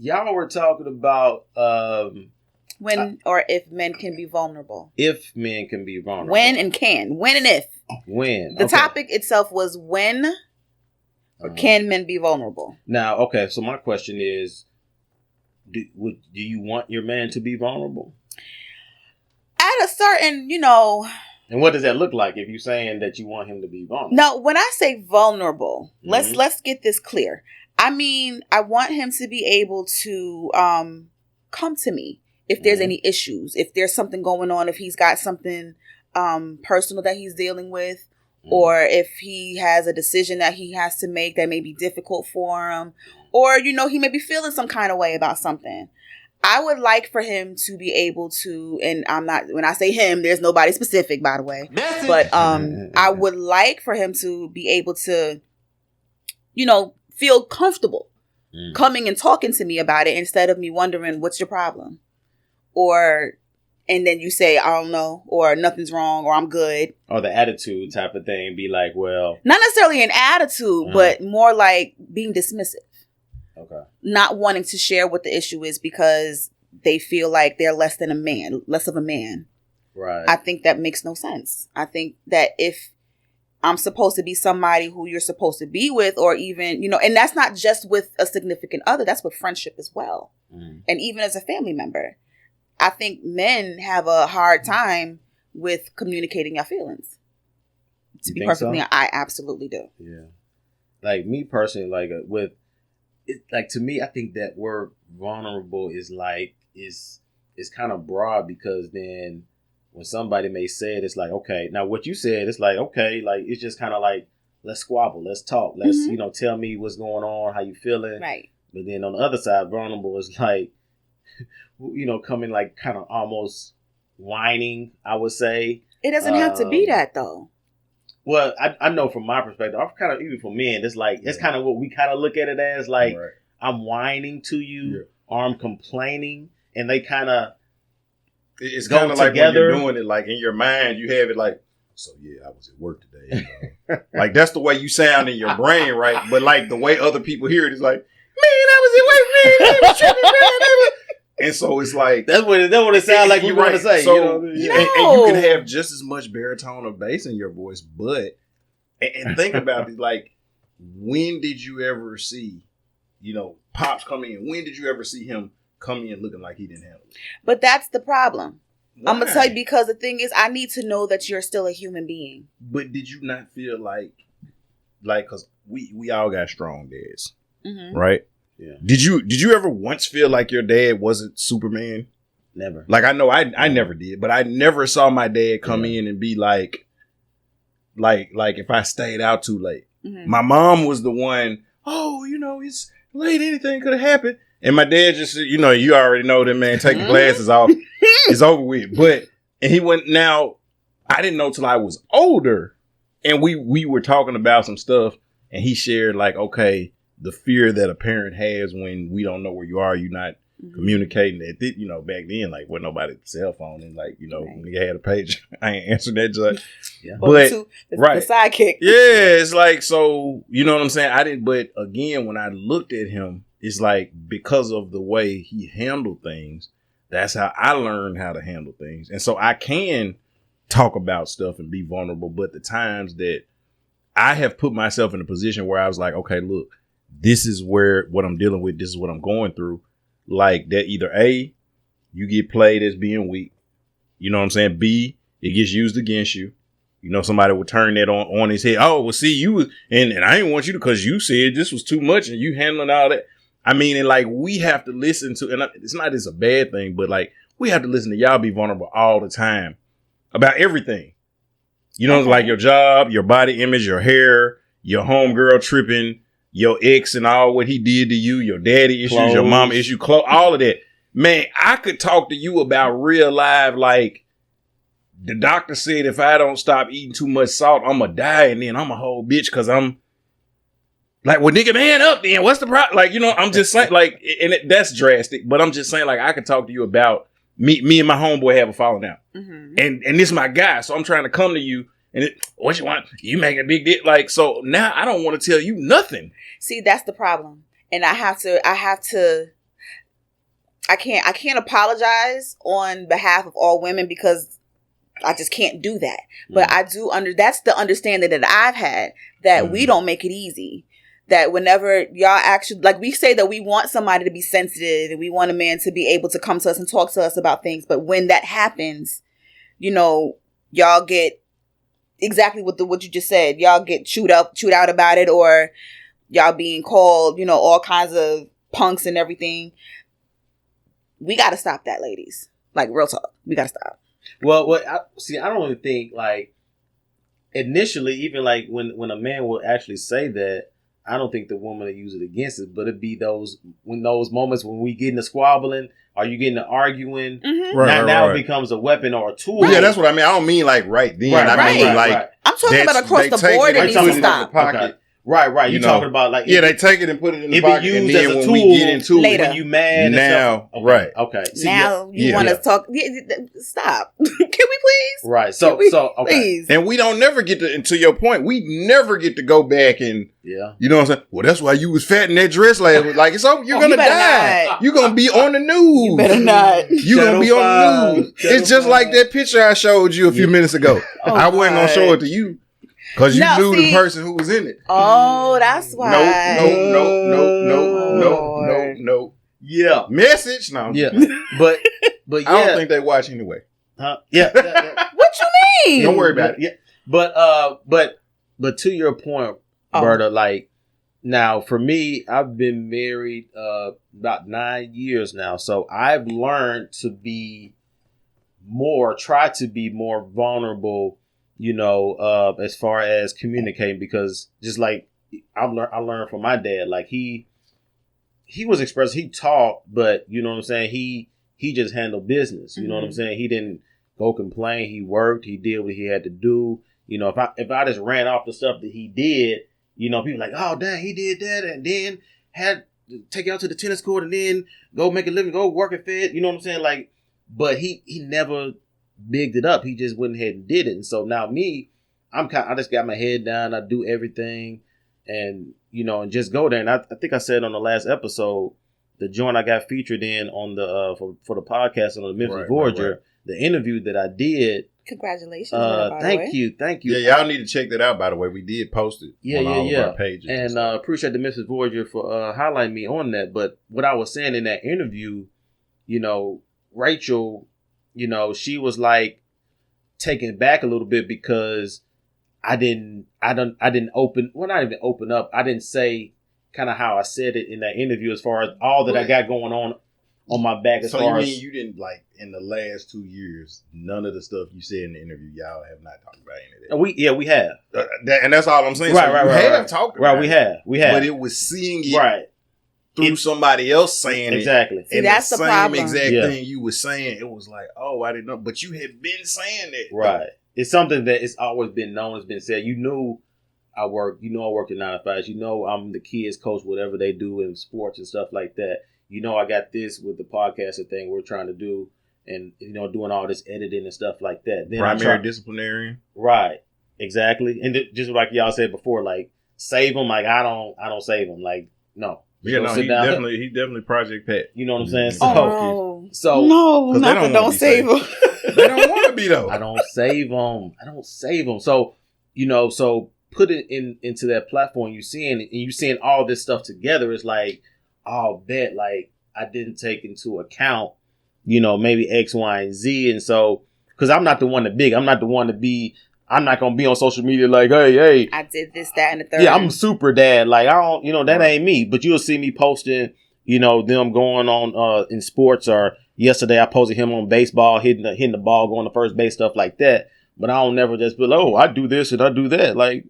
y'all were talking about when or if men can be vulnerable. If men can be vulnerable. When and can. When and if. When. The topic itself was when or can men be vulnerable? Now, okay, so my question is, do you want your man to be vulnerable? At a certain, And what does that look like if you're saying that you want him to be vulnerable? No, when I say vulnerable, let's get this clear. I mean, I want him to be able to come to me if there's any issues, if there's something going on, if he's got something personal that he's dealing with, or if he has a decision that he has to make that may be difficult for him, or, he may be feeling some kind of way about something. I would like for him to be able to, and when I say him, there's nobody specific, by the way, but I would like for him to be able to, feel comfortable coming and talking to me about it instead of me wondering, what's your problem? And then you say, I don't know, or nothing's wrong, or I'm good. Or the attitude type of thing, be like, well. Not necessarily an attitude, but more like being dismissive. Okay. Not wanting to share what the issue is because they feel like they're less of a man. Right. I think that makes no sense. I think that if I'm supposed to be somebody who you're supposed to be with, or even, and that's not just with a significant other, that's with friendship as well. And even as a family member. I think men have a hard time with communicating your feelings. To be perfectly honest, I absolutely do. Yeah. Like me personally, to me, I think that word vulnerable is kind of broad, because then when somebody may say it, it's like, okay, now what you said, it's like, okay, like, it's just kind of like, let's squabble, let's talk, let's, tell me what's going on, how you feeling. Right. But then on the other side, vulnerable is like, coming like kind of almost whining, I would say. It doesn't have to be that though. Well, I know from my perspective, I'm kind of, even for men, it's like, it's kind of what we kind of look at it as, like, I'm whining to you or I'm complaining, and they kind of, it's kind of like when you're doing it, like in your mind, you have it like, so yeah, I was at work today. Like that's the way you sound in your brain, right? But like the way other people hear it is like, man, I was at work, man. I was tripping, man. And so it's like that's what it sounds like you want to say. So, and you can have just as much baritone or bass in your voice, but and think about it, like, when did you ever see, Pops come in? When did you ever see him come in looking like he didn't handle it? But that's the problem. Why? I'm gonna tell you, because the thing is, I need to know that you're still a human being. But did you not feel like, because we all got strong dads, right? Yeah. Did you ever once feel like your dad wasn't Superman? Never. Like, I know I never did, but I never saw my dad come in and be like if I stayed out too late. My mom was the one, it's late, anything could have happened. And my dad just said, you already know that, man, take the glasses off. It's over with. And he went, now, I didn't know till I was older. And we were talking about some stuff, and he shared like, okay, the fear that a parent has when we don't know where you are, you're not communicating. That, back then, like, wasn't nobody cell phone, and like, nigga had a page. I ain't answered that just. Yeah. But the sidekick. Yeah, it's like, so, you know what I'm saying? But again, when I looked at him, it's like, because of the way he handled things, that's how I learned how to handle things. And so I can talk about stuff and be vulnerable. But the times that I have put myself in a position where I was like, okay, look, this is what I'm dealing with. This is what I'm going through. Like, that either A, you get played as being weak. You know what I'm saying? B, it gets used against you. Somebody would turn that on his head. Oh, well, see, you, and I didn't want you to, because you said this was too much and you handling all that. I mean, and like, we have to listen to, and it's not just a bad thing, but like, we have to listen to y'all be vulnerable all the time about everything. Like your job, your body image, your hair, your homegirl tripping, your ex and all what he did to you, your daddy issues, your mama issue, all of that. Man, I could talk to you about real life. Like, the doctor said, if I don't stop eating too much salt, I'm going to die. And then I'm a whole bitch because I'm like, well, nigga, man up then. What's the problem? Like, I'm just saying, like, and that's drastic, but I'm just saying, like, I could talk to you about me and my homeboy have a falling out. And this is my guy. So I'm trying to come to you and what you want? You make a big deal. Like, so now I don't want to tell you nothing. See, that's the problem. And I have to I can't apologize on behalf of all women because I just can't do that. But I do that's the understanding that I've had, that we don't make it easy. That whenever y'all actually, like, we say that we want somebody to be sensitive and we want a man to be able to come to us and talk to us about things. But when that happens, you know, y'all get exactly what you just said. Y'all get chewed out about it, or y'all being called, you know, all kinds of punks and everything. We got to stop that, ladies. Like, real talk. We got to stop. Well, I don't even think, like, initially, even like when a man will actually say that, I don't think the woman will use it against it, but it'd be those moments when we get into squabbling, or you get into arguing. Mm-hmm. Now it becomes a weapon or a tool. Right. Yeah, that's what I mean. I don't mean like right then. I mean like I'm talking about across the board. It needs to stop. Okay. Right. You're talking about like they take it and put it in the pocket, used and then as a when tool we get into later. it, when you mad now, and right? Okay. See, now you want to talk? Stop. Can we please? Right. So okay. Please. And we don't never get to your point. We never get to go back and you know what I'm saying. Well, that's why you was fat in that dress. Like it's over. You're gonna die. Not. You're gonna be on the news. You better not. You're gonna be on the news. It's just like that picture I showed you a few minutes ago. I wasn't gonna show it to you. Because you knew the person who was in it. Oh, that's why. No. Yeah. Message? No. Yeah. But yeah. I don't think they watch anyway. Huh? Yeah. What you mean? Don't worry about it. Yeah. But to your point, Berta, like, now for me, I've been married about 9 years now. So I've learned to try to be more vulnerable, you know, as far as communicating, because just like I learned from my dad, like he was expressive, he talked, but you know what I'm saying, he just handled business, you know what I'm saying, he didn't go complain, he worked, he did what he had to do, you know, if I just ran off the stuff that he did, you know, people like, oh dang, he did that, and then had to take you out to the tennis court and then go make a living, go work at Fed, you know what I'm saying, like, but he never bigged it up. He just went ahead and did it. And so now me, I just got my head down. I do everything, and you know, and just go there. And I think I said on the last episode, the joint I got featured in on the for the podcast on the Memphis Voyager, the interview that I did. Congratulations! Thank you. Yeah, y'all need to check that out. By the way, we did post it on all of our pages, and appreciate the Memphis Voyager for highlighting me on that. But what I was saying in that interview, you know, Rachel, you know, she was like taken back a little bit because I didn't open, well, not even open up. I didn't say kind of how I said it in that interview as far as all that I got going on my back. As so far you mean you didn't, like, in the last 2 years, none of the stuff you said in the interview, y'all have not talked about any of that? We have. And that's all I'm saying. Right, so we have talked about it. We have. But it was seeing it through somebody else saying exactly. it. See, and that's the problem. Exact thing you were saying, it was like, oh, I didn't know. But you had been saying that. Right. It's something that it's always been known, it's been said. You knew I worked in 9 to 5. You know I'm the kids coach, whatever they do in sports and stuff like that. You know I got this with the podcasting thing we're trying to do, and you know, doing all this editing and stuff like that. Then primary disciplinarian. Right. Exactly. And just like y'all said before, like, save them, like I don't save them. Like, no. Yeah, no, he definitely Project Pat. You know what I'm saying? So don't save them. They don't want to be though. I don't save them. So, you know, put it into that platform you seeing all this stuff together. It's like, I'll bet, like, I didn't take into account, you know, maybe X, Y, and Z. And so, because I'm not the one I'm not going to be on social media like, hey. I did this, that, and the third. Yeah, I'm super dad. Like, I don't, you know, that ain't me. But you'll see me posting, you know, them going on in sports. Or yesterday I posted him on baseball, hitting the ball, going to first base, stuff like that. But I don't never just be like, oh, I do this and I do that. Like,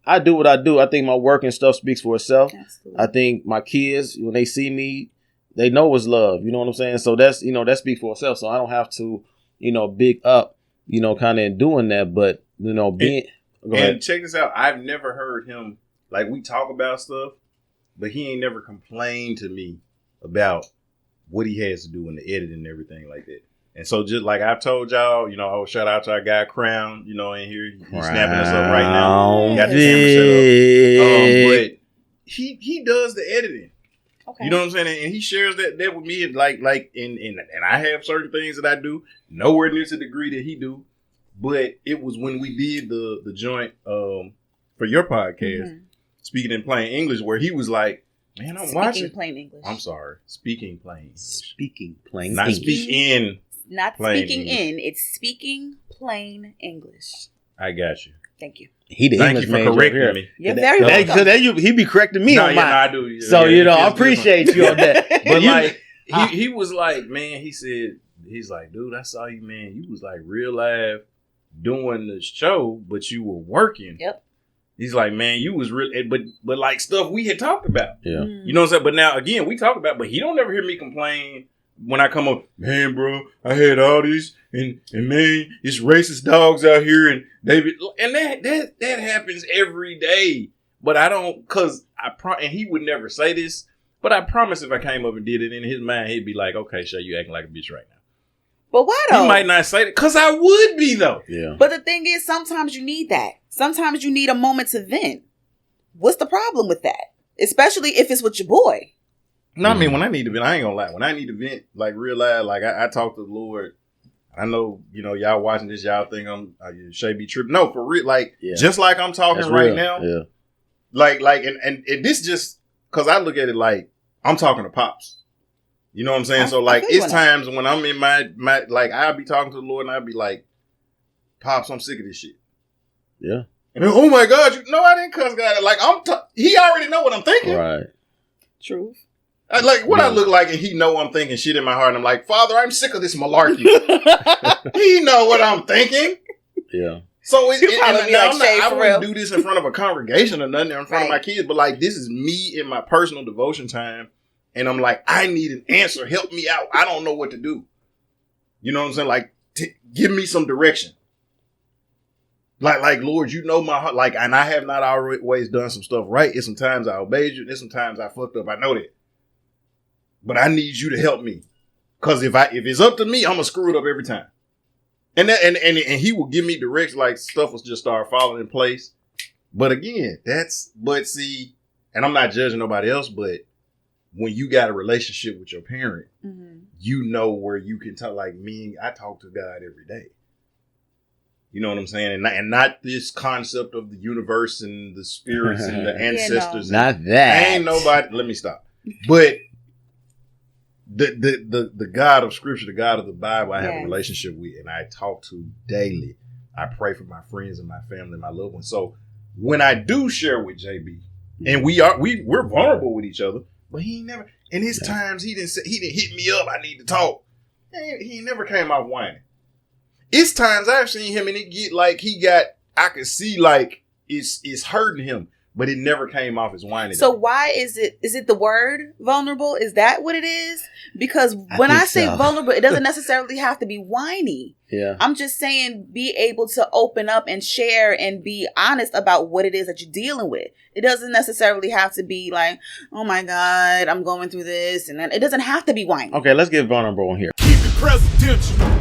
I do what I do. I think my work and stuff speaks for itself. Absolutely. I think my kids, when they see me, they know it's love. You know what I'm saying? So that's, you know, that speaks for itself. So I don't have to, you know, big up, you know, kind of in doing that. But, you know, being... And check this out. I've never heard him, like, we talk about stuff, but he ain't never complained to me about what he has to do in the edit and everything like that. And so just like I've told y'all, you know, shout out to our guy Crown, you know, in here. He's snapping us up right now. Got the camera set up. But he does the editing. Okay. You know what I'm saying? And he shares that with me. Like, and I have certain things that I do, nowhere near to the degree that he do. But it was when we did the joint for your podcast, Speaking in Plain English, where he was like, man, I'm watching. Speaking plain English. I'm sorry. Speaking plain English. Speaking plain Not English. speak in. Not plain speaking English. in. It's speaking plain English. I got you. Thank you. He the Thank English you for major correcting here. me. You're very welcome. So that he be correcting me on mine. I do. So Yeah, I it feels appreciate you on that. But You- like he was like, man, he's like, dude, I saw you, man. You was like real live doing the show, but you were working. Yep. He's like, man, you was real, but like stuff we had talked about. yeah. You know what I'm saying? But now again, we talk about, but he don't ever hear me complain when I come up, man, bro, I had all this and man, it's racist dogs out here and that happens every day. But I don't, cause and he would never say this, but I promise if I came up and did it in his mind, he'd be like, okay, Shay, you acting like a bitch right now. But why though? He might not say that, cause I would be though. Yeah. But the thing is, sometimes you need that. Sometimes you need a moment to vent. What's the problem with that? Especially if it's with your boy. No, I mean, when I need to vent, I ain't gonna lie. When I need to vent, like real loud, like I talk to the Lord. I know, y'all watching this, y'all think I'm Shay be tripping. No, for real, like just like I'm talking That's right real. now. Yeah. Like, and this just because I look at it like I'm talking to Pops. You know what I'm saying? So like, it's times when I'm in my like I'll be talking to the Lord and I'll be like, Pops, I'm sick of this shit. Yeah. And then, oh my God, no, I didn't cuss God. Like he already know what I'm thinking. Right. Truth. Like what I look like, and he know I'm thinking shit in my heart. And I'm like, Father, I'm sick of this malarkey. He know what I'm thinking. Yeah. So I I wouldn't do this in front of a congregation or nothing, or in front of my kids. But like, this is me in my personal devotion time, and I'm like, I need an answer. Help me out. I don't know what to do. You know what I'm saying? Like, give me some direction. Like, Lord, you know my heart. Like, and I have not always done some stuff right. It's sometimes I obeyed you. There's sometimes I fucked up. I know that. But I need you to help me. Cause if it's up to me, I'm gonna screw it up every time. And he will give me direction, like stuff will just start falling in place. But again, see, and I'm not judging nobody else, but when you got a relationship with your parent, you know where you can talk. Like me, I talk to God every day. You know what I'm saying? And not this concept of the universe and the spirits and the ancestors. Not that. Ain't nobody. Let me stop. But the God of Scripture, the God of the Bible, I have a relationship with, and I talk to daily. I pray for my friends and my family and my loved ones. So when I do share with JB, and we're vulnerable with each other, but he ain't never. In his times, he didn't hit me up. I need to talk. He never came out whining. It's times I've seen him and it get like I could see like it's hurting him, but it never came off as whining. So why is it the word vulnerable? Is that what it is? Because when I say vulnerable, it doesn't necessarily have to be whiny. Yeah. I'm just saying be able to open up and share and be honest about what it is that you're dealing with. It doesn't necessarily have to be like, oh my God, I'm going through this. And then it doesn't have to be whiny. Okay, let's get vulnerable on here. Keep it presidential.